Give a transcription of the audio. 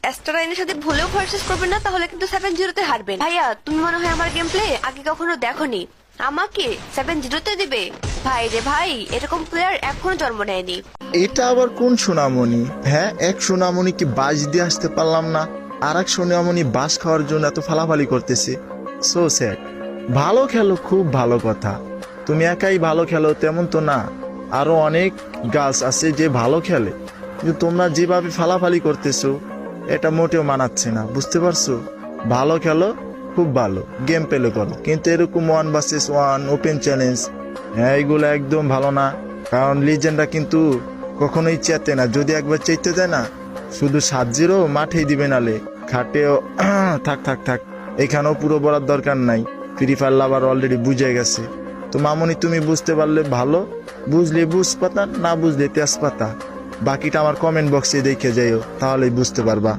অ্যাস্টারাইনের সাথে ভুলেও ভার্সেস করবেন না, তাহলে কিন্তু 7-0 হারবেন। ভাইয়া তুমি মনে হয় আমার গেম প্লে আগে কখনো দেখোনি, আমাকে 7-0 দিবে? ভাই রে ভাই, এরকম প্লেয়ার এখনো জন্ম নেয়নি। এটা আবার কোন সোনামণি? হ্যাঁ, এক সোনামণিকে বাস দিয়ে আসতে পারলাম না, আর এক সোনামণি বাস খাওয়ার জন্য এত ফালাফালি করতেছে। So sad. ভালো খেলো, খুব ভালো কথা। তুমি একাই ভালো খেলো তেমন তো না, আরো অনেক গাছ আছে যে ভালো খেলে, কিন্তু তোমরা যেভাবে ফালাফালি করতেছো এটা মোটেও মানাচ্ছে না, বুঝতে পারছো? ভালো খেলো, খুব ভালো গেম পেলে করো, কিন্তু এরকম 1 vs 1 ওপেন চ্যালেঞ্জ, হ্যাঁ এগুলো একদম ভালো না। কারণ লিজেন্ডরা কিন্তু কখনোই চেতে না, যদি একবার চেতে দেয় না শুধু 7-0 মাঠেই দিবে, নালে খাটেও থাক থাক থাক, এখানেও পুরো বলার দরকার নাই, ফ্রি ফায়ার লাভার অলরেডি বুঝে গেছে। তো মামনি তুমি বুঝতে পারলে ভালো, বুঝলে বুঝপাতা, না বুঝলে তেজপাতা। বাকিটা আমার কমেন্ট বক্সে দেখে যাইও, তাহলেই বুঝতে পারবা।